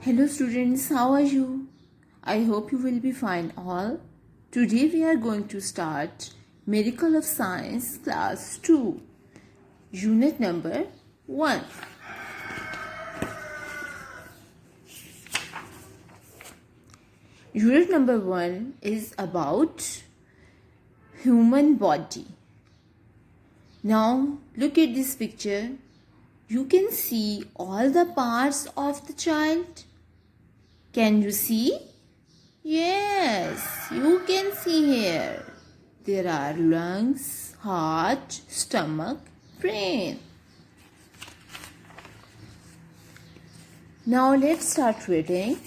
Hello students, how are you? I hope you will be fine all. Today we are going to start Miracle of Science class 2, unit number 1. Unit number 1 is about human body. Now look at this picture. You can see all the parts of the child. Can you see? Yes, you can see here. There are lungs, heart, stomach, brain. Now let's start reading.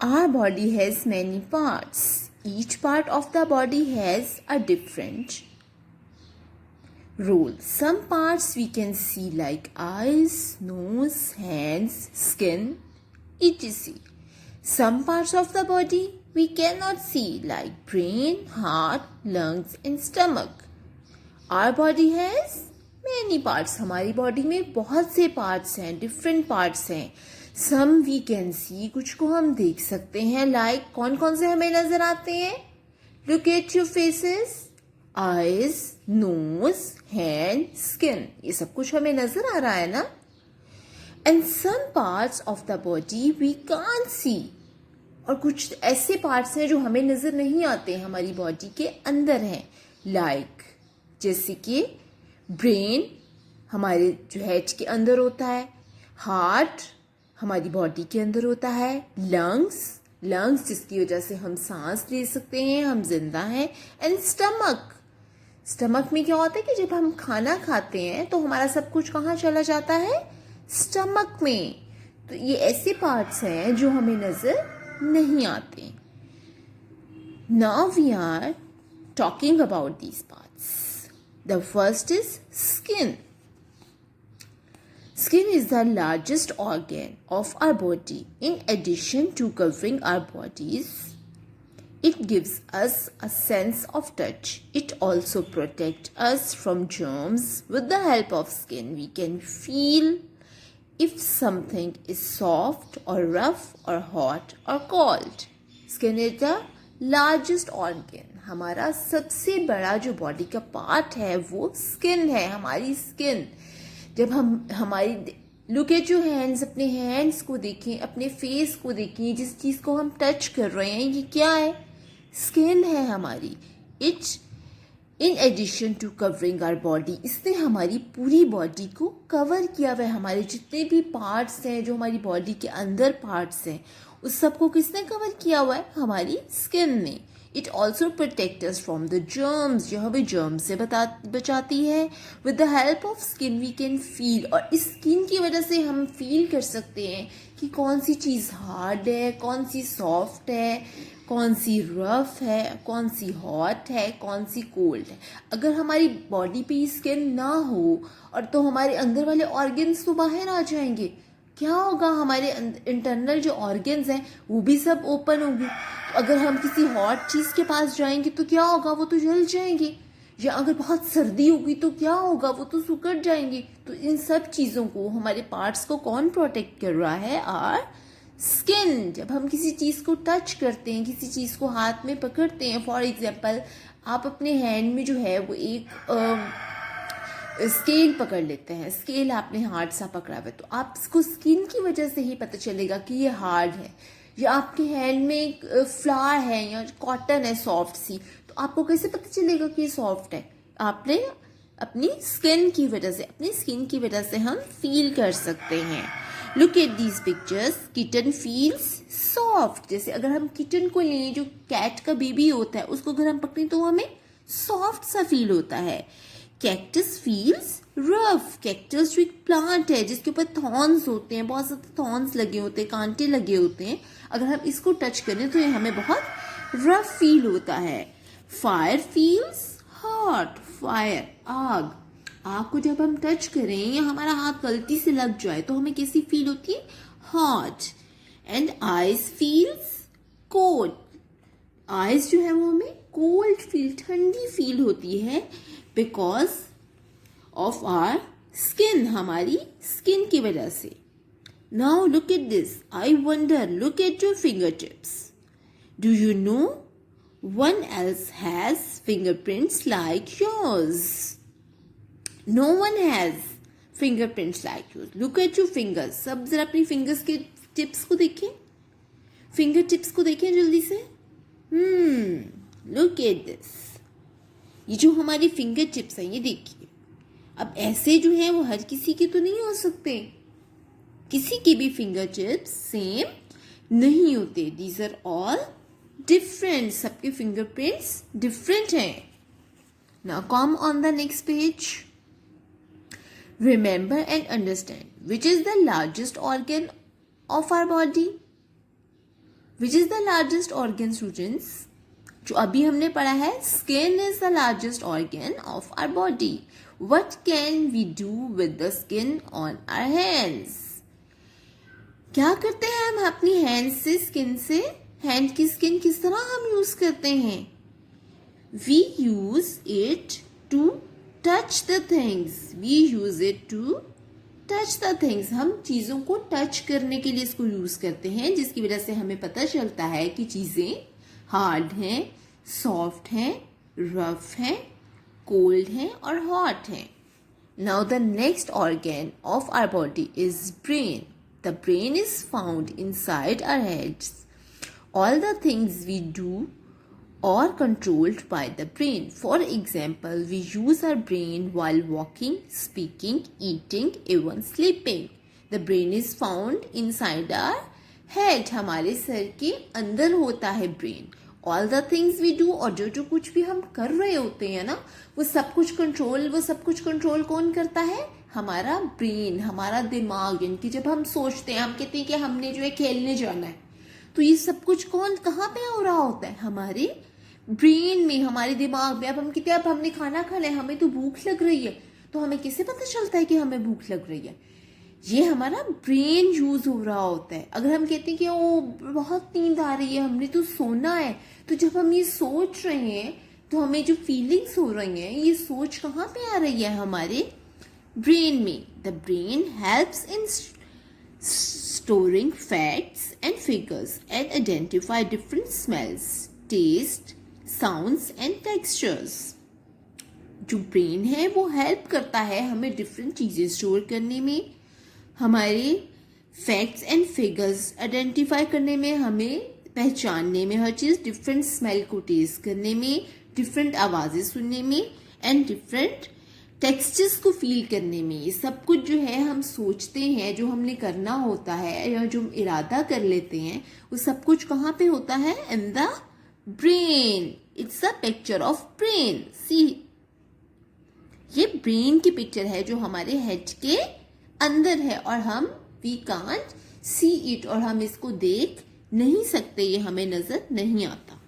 Our body has many parts. Each part of the body has a different role. Some parts we can see like eyes, nose, hands, skin, etc. Some parts of the body we cannot see like brain, heart, lungs and stomach. Our body has many parts. हमारी body में बहुत से parts हैं, different parts हैं. सम we can see, कुछ को हम देख सकते हैं. लाइक कौन कौन से हमें नजर आते हैं? Look at your faces. Eyes, nose, hand, skin, ये सब कुछ हमें नजर आ रहा है ना. And some parts of the body we can't see, और कुछ ऐसे पार्ट्स हैं जो हमें नजर नहीं आते, हमारी बॉडी के अंदर हैं. लाइक जैसे कि ब्रेन हमारे जो हेड के अंदर होता है, हार्ट हमारी बॉडी के अंदर होता है, लंग्स जिसकी वजह से हम सांस ले सकते हैं, हम जिंदा हैं, एंड स्टमक में क्या होता है कि जब हम खाना खाते हैं तो हमारा सब कुछ कहाँ चला जाता है? स्टमक में. तो ये ऐसे पार्ट्स हैं जो हमें नजर नहीं आते. Now we are talking about these parts. The first is skin. Skin is the largest organ of our body. In addition to covering our bodies, it gives us a sense of touch. It also protects us from germs. With the help of skin, we can feel if something is soft or rough or hot or cold. Skin is the largest organ. हमारा सबसे बड़ा जो body का part है वो skin है, हमारी skin. जब हम हमारी लुक एट योर हैंड्स, अपने हैंड्स को देखें, अपने फेस को देखें, जिस चीज़ को हम टच कर रहे हैं ये क्या है? स्किन है हमारी. It's in addition to covering our body, इसने हमारी पूरी बॉडी को कवर किया हुआ है. हमारे जितने भी पार्ट्स हैं, जो हमारी बॉडी के अंदर पार्ट्स हैं, उस सबको किसने कवर किया हुआ है? हमारी स्किन ने. It also protects us from the germs, जो हमें germs से बचाती है. With the help of skin we can feel, और इस स्किन की वजह से हम फील कर सकते हैं कि कौन सी चीज़ हार्ड है, कौन सी सॉफ्ट है, कौन सी रफ है, कौन सी हॉट है, कौन सी कोल्ड है. अगर हमारी बॉडी पे स्किन ना हो और तो हमारे अंदर वाले ऑर्गन्स तो बाहर आ जाएंगे. क्या होगा? हमारे इंटरनल जो ऑर्गन्स हैं वो भी सब ओपन होंगे. तो अगर हम किसी हॉट चीज़ के पास जाएंगे तो क्या होगा? वो तो जल जाएंगे. या अगर बहुत सर्दी होगी तो क्या होगा? वो तो सुकड़ जाएंगे. तो इन सब चीज़ों को, हमारे पार्ट्स को कौन प्रोटेक्ट कर रहा है? Our skin. जब हम किसी चीज़ को टच करते हैं, किसी चीज़ को हाथ में पकड़ते हैं, फॉर एग्जाम्पल आप अपने हैंड में जो है वो एक स्केल पकड़ लेते हैं. स्केल आपने हार्ड सा पकड़ा हुआ है तो आपको स्किन की वजह से ही पता चलेगा कि ये हार्ड है. या आपके हैंड में एक फ्लावर है या कॉटन है सॉफ्ट सी, तो आपको कैसे पता चलेगा कि ये सॉफ्ट है? आपने अपनी स्किन की वजह से हम फील कर सकते हैं. Look at these pictures. Kitten feels soft. जैसे अगर हम किटन को लें, जो कैट का बेबी होता है, उसको अगर हम पकड़ें तो हमें सॉफ्ट सा फील होता है. Cactus feels rough. कैक्टस जो एक प्लांट है जिसके ऊपर थॉर्न्स होते हैं, बहुत सारे थॉर्न्स लगे होते हैं, कांटे लगे होते हैं, अगर हम इसको टच करें तो ये हमें बहुत रफ फील होता है. Fire feels hot. फायर आग. आग को जब हम टच करें या हमारा हाथ गलती से लग जाए तो हमें कैसी फील होती है? Hot. And eyes feels cold. Eyes जो है वो हमें कोल्ड फील, ठंडी फील होती है बिकॉज ऑफ आवर स्किन, हमारी स्किन की वजह से. Now look at this. I wonder, look at your fingertips. Do you know? One else has fingerprints like yours. No one has fingerprints like yours. Look at your fingers. सब जरा अपनी fingers के tips को देखें. Finger tips को देखें जल्दी से. Look at this. ये जो हमारी finger tips हैं, ये देखिए. अब ऐसे जो हैं वो हर किसी के तो नहीं हो सकते. किसी के भी फिंगर टिप्स सेम नहीं होते. These are all different. सबके fingerprints different हैं. Now come on the next page. Remember and understand which is the largest organ of our body. Which is the largest organ, students? जो अभी हमने पढ़ा है, skin is the largest organ of our body. What can we do with the skin on our hands? क्या करते हैं हम अपनी हैंड से, स्किन से? हैंड की स्किन किस तरह हम यूज करते हैं? We use it to touch the things. We use it to touch the things. हम चीज़ों को टच करने के लिए इसको यूज करते हैं, जिसकी वजह से हमें पता चलता है कि चीज़ें हार्ड हैं, सॉफ्ट हैं, रफ हैं, कोल्ड हैं और हॉट हैं. Now the next organ of our body is brain. The brain is found inside our heads. All the things we do are controlled by the brain. For example, we use our brain while walking, speaking, eating, even sleeping. The brain is found inside our head. हमारे sir के अंदर होता है brain. All the things we do, और जो कुछ भी हम कर रहे होते हैं ना, वो सब कुछ कंट्रोल कौन करता है? हमारा ब्रेन, हमारा दिमाग. यानी कि जब हम सोचते हैं, हम कहते हैं कि हमने जो है खेलने जाना है, तो ये सब कुछ कहाँ पे हो रहा होता है? हमारे ब्रेन में, हमारे दिमाग में. अब हम कहते हैं अब हमने खाना खाना है, हमें तो भूख लग रही है, तो हमें कैसे पता चलता है कि हमें भूख लग रही है? ये हमारा ब्रेन यूज हो रहा होता है. अगर हम कहते हैं कि ओ बहुत नींद आ रही है, हमने तो सोना है, तो जब हम ये सोच रहे हैं तो हमें जो फीलिंग्स हो रही हैं, ये सोच कहाँ पे आ रही है? हमारे ब्रेन में. The brain helps in storing facts and figures and identify different smells, taste, sounds and textures. जो ब्रेन है वो हेल्प करता है हमें डिफरेंट चीज़ें स्टोर करने में, हमारे फैक्ट्स एंड फिगर्स आइडेंटिफाई करने में, हमें पहचानने में, हर चीज़ डिफरेंट स्मेल को टेस्ट करने में, डिफरेंट आवाज़ें सुनने में एंड डिफरेंट टेक्सचर्स को फील करने में. ये सब कुछ जो है हम सोचते हैं, जो हमने करना होता है या जो हम इरादा कर लेते हैं, वो सब कुछ कहाँ पे होता है? In the brain. It's a picture of brain. See, ये ब्रेन की पिक्चर है जो हमारे हेड के अंदर है, और हम वी कांट सी इट, और हम इसको देख नहीं सकते, ये हमें नजर नहीं आता.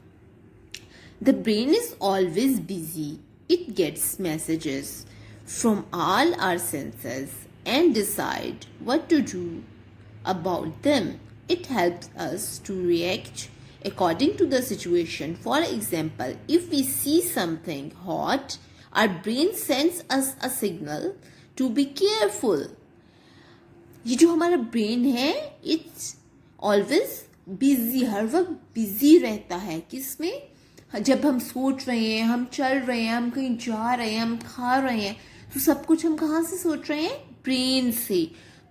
The brain is always busy. It gets messages from all our senses and decide what to do about them. It helps us to react according to the situation. For example, if we see something hot, our brain sends us a signal to be careful. ये जो हमारा brain है, it's always busy, हर वक्त busy रहता है. किसमें? जब हम सोच रहे हैं, हम चल रहे हैं, हम कहीं जा रहे हैं, हम खा रहे हैं, तो सब कुछ हम कहाँ से सोच रहे हैं? ब्रेन से.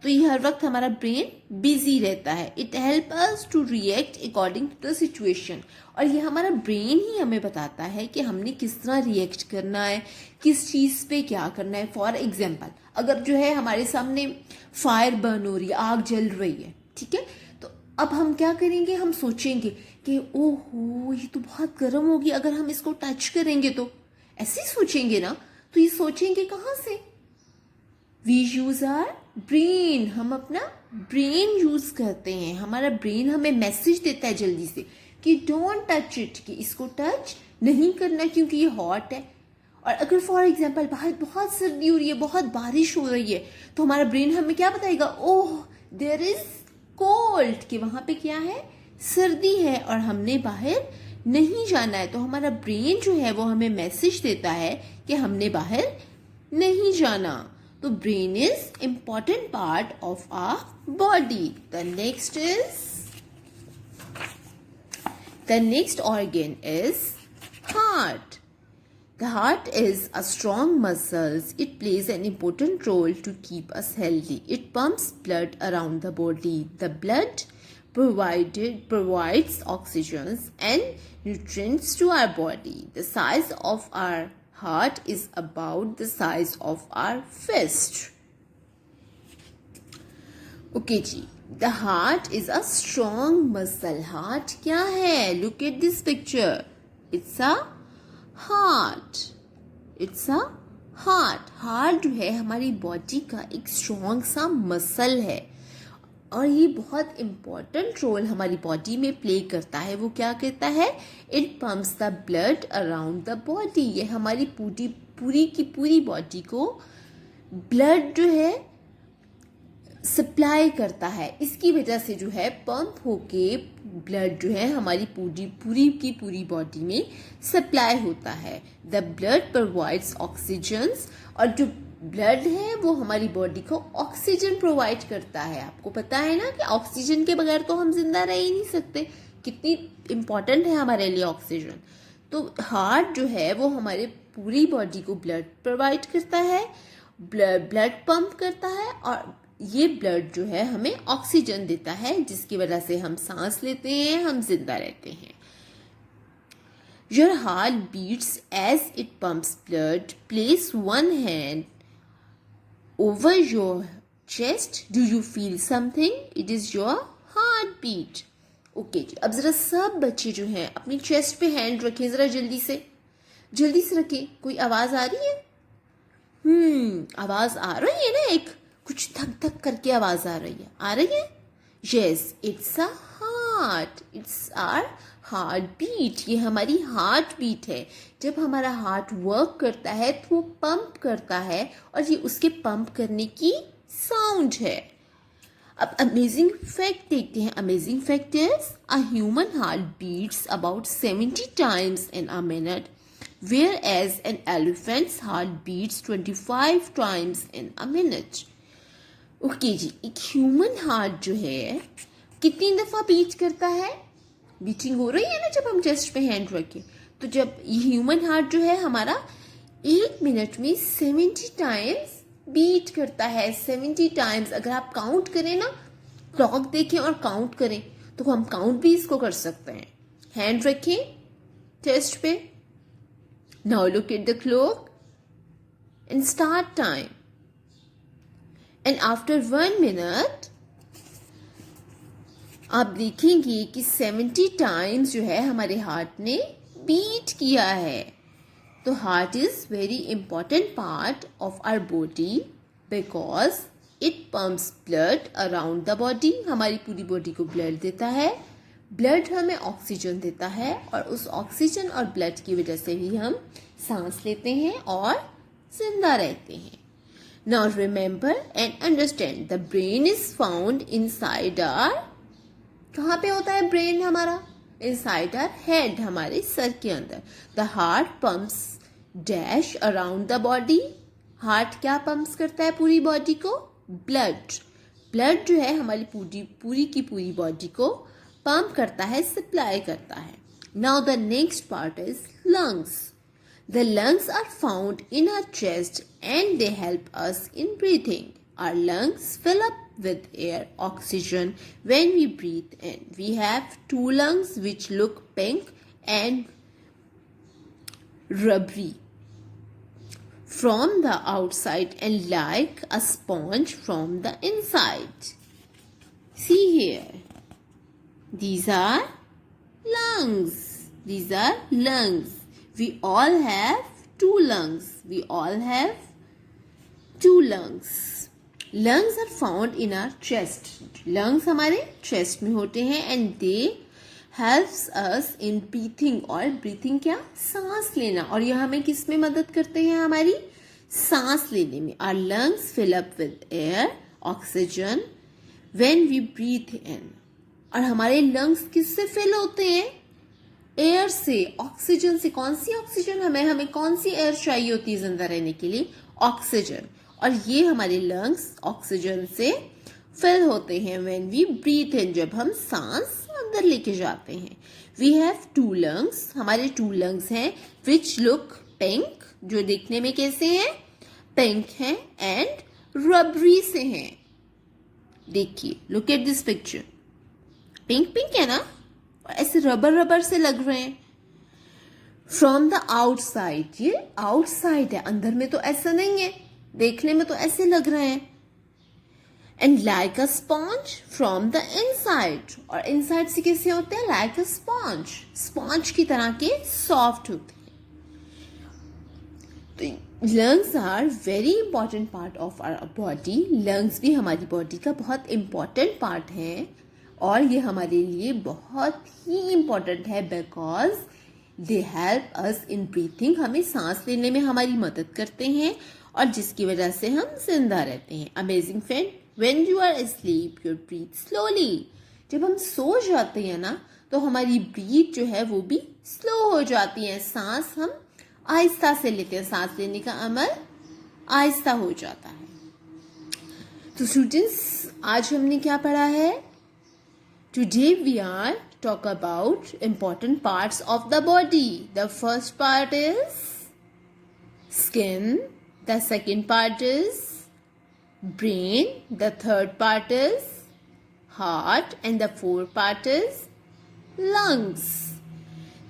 तो ये हर वक्त हमारा ब्रेन बिजी रहता है. It help us to react according to the situation. और ये हमारा ब्रेन ही हमें बताता है कि हमने किस तरह रिएक्ट करना है, किस चीज़ पे क्या करना है. फॉर एग्जाम्पल, अगर जो है हमारे सामने फायर बर्न हो रही है, आग जल रही है, ठीक है, तो अब हम क्या करेंगे? हम सोचेंगे कि ओहो ये तो बहुत गर्म होगी, अगर हम इसको टच करेंगे तो, ऐसे ही सोचेंगे ना. तो ये सोचेंगे कहाँ से? We use our brain. हम अपना ब्रेन यूज करते हैं. हमारा ब्रेन हमें मैसेज देता है जल्दी से कि डोंट टच इट, कि इसको टच नहीं करना क्योंकि ये हॉट है. और अगर फॉर एग्जाम्पल बाहर बहुत सर्दी हो रही है, बहुत बारिश हो रही है, तो हमारा ब्रेन हमें क्या बताएगा? ओह देयर इज कोल्ड, कि वहां पे क्या है? सर्दी है और हमने बाहर नहीं जाना है. तो हमारा ब्रेन जो है वो हमें मैसेज देता है कि हमने बाहर नहीं जाना. तो brain is important part of our body. The next organ is heart. The heart is a strong muscle. It plays an important role to keep us healthy. It pumps blood around the body. The blood provides oxygen and nutrients to our body. The size of our heart is about the size of our fist. Okay जी. The heart is a strong muscle. Heart क्या है? Look at this picture. It's a heart. It's a heart. Heart जो है हमारी body का एक strong सा muscle है और ये बहुत इम्पोर्टेंट रोल हमारी बॉडी में प्ले करता है. वो क्या करता है? It pumps the blood around the body. ये हमारी पूरी की पूरी बॉडी को ब्लड जो है सप्लाई करता है. इसकी वजह से जो है पंप होके ब्लड जो है हमारी पूरी की पूरी बॉडी में सप्लाई होता है. द ब्लड प्रोवाइड्स ऑक्सीजन और जो ब्लड है वो हमारी बॉडी को ऑक्सीजन प्रोवाइड करता है. आपको पता है ना कि ऑक्सीजन के बगैर तो हम जिंदा रह ही नहीं सकते. कितनी इम्पॉर्टेंट है हमारे लिए ऑक्सीजन. तो हार्ट जो है वो हमारे पूरी बॉडी को ब्लड प्रोवाइड करता है, ब्लड पंप करता है और ये ब्लड जो है हमें ऑक्सीजन देता है जिसकी वजह से हम सांस लेते हैं, हम जिंदा रहते हैं. Your heart beats as it pumps blood. Place one hand over your chest. Do you feel something? It is your heartbeat. Okay जी. अब जरा सब बच्चे जो हैं अपनी चेस्ट पे हैंड रखें. जरा जल्दी से रखें. कोई आवाज आ रही है? आवाज आ रही है ना. एक कुछ धक धक करके आवाज आ रही है. Yes, it's a heart. It's our heart beat. ये हमारी हार्ट बीट है. जब हमारा हार्ट वर्क करता है तो वो पंप करता है और ये उसके पंप करने की साउंड है. अब अमेजिंग फैक्ट देखते हैं. Amazing fact is a human heart beats about 70 times in a minute, whereas an elephant's heart beats 25 times in a minute. Okay जी. एक ह्यूमन हार्ट जो है कितनी दफ़ा बीट करता है? बीटिंग हो रही है ना जब हम चेस्ट पे हैंड रखें. तो जब ये ह्यूमन हार्ट जो है हमारा 1 मिनट में 70 टाइम्स बीट करता है. 70 टाइम्स. अगर आप काउंट करें ना, क्लॉक देखें और काउंट करें तो हम काउंट भी इसको कर सकते हैं. हैंड रखें चेस्ट पे. Now look at the clock and start time. And after 1 minute आप देखेंगे कि 70 टाइम्स जो है हमारे हार्ट ने बीट किया है. तो heart is very important part of our body because it pumps blood around the body. हमारी पूरी बॉडी को ब्लड देता है. ब्लड हमें ऑक्सीजन देता है और उस ऑक्सीजन और ब्लड की वजह से ही हम सांस लेते हैं और जिंदा रहते हैं. Now remember and understand the brain is found inside our. कहाँ पे होता है ब्रेन हमारा? Inside our head, हमारे सर के अंदर. The heart pumps dash around the body. Heart क्या पंप्स करता है पूरी बॉडी को? ब्लड. ब्लड जो है हमारी पूरी की पूरी बॉडी को पंप करता है, सप्लाई करता है. Now the next part is lungs. The lungs are found in our chest and they help us in breathing. Our lungs fill up with air, oxygen when we breathe in. We have 2 lungs which look pink and rubbery from the outside and like a sponge from the inside. See here. These are lungs. These are lungs. We all have 2 lungs. We all have 2 lungs. Lungs are found in our chest. Lungs हमारे chest में होते हैं and they helps us in breathing. और breathing क्या? सांस लेना. और यह हमें किस में मदद करते हैं? हमारी सांस लेने में. Our lungs fill up with air, oxygen when we breathe in. और हमारे lungs किससे fill होते हैं? एयर से, ऑक्सीजन से. कौन सी ऑक्सीजन? हमें कौन सी एयर चाहिए होती है जिंदा रहने के लिए? ऑक्सीजन. और ये हमारे लंग्स ऑक्सीजन से फिल होते हैं व्हेन वी ब्रीथ इन, जब हम सांस अंदर लेके जाते हैं। वी हैव 2 लंग्स, हमारे 2 लंग्स हैं विच लुक पिंक, जो दिखने में कैसे हैं, पिंक हैं, एंड रबरी से हैं। देखिए, look at this picture, pink pink है ना, ऐसे रबर रबर से लग रहे हैं। फ्रॉम द आउटसाइड, ये आउटसाइड है, अंदर में तो ऐसा नहीं है, देखने में तो ऐसे लग रहे हैं। And like a sponge from the inside, और इनसाइड से कैसे होते हैं, लाइक अ स्पॉन्ज, स्पॉन्ज की तरह के सॉफ्ट होते हैं। तो lungs are very important part of our body. Lungs भी हमारी बॉडी का बहुत इंपॉर्टेंट पार्ट है, और ये हमारे लिए बहुत ही इंपॉर्टेंट है because they help us in breathing, हमें सांस लेने में हमारी मदद करते हैं, और जिसकी वजह से हम जिंदा रहते हैं। Amazing friend, when you are asleep you breathe slowly, जब हम सो जाते हैं ना तो हमारी ब्रीथ जो है वो भी स्लो हो जाती है, सांस हम आहिस्ता से लेते हैं, सांस लेने का अमल आहिस्ता हो जाता है। तो स्टूडेंट्स, आज हमने क्या पढ़ा है, today we are talk about important parts of the body. The first part is skin, the second part is brain, the third part is heart, and the fourth part is lungs.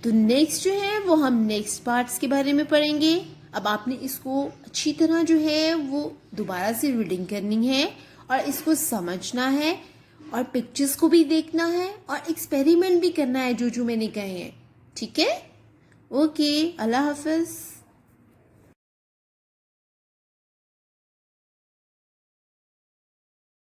तो next जो है वो हम next parts के बारे में पढ़ेंगे। अब आपने इसको अच्छी तरह जो है वो दोबारा से रीडिंग करनी है और इसको समझना है और पिक्चर्स को भी देखना है और एक्सपेरिमेंट भी करना है जो जो मैंने कहे हैं। ठीक है, ओके, अल्लाह हाफिज।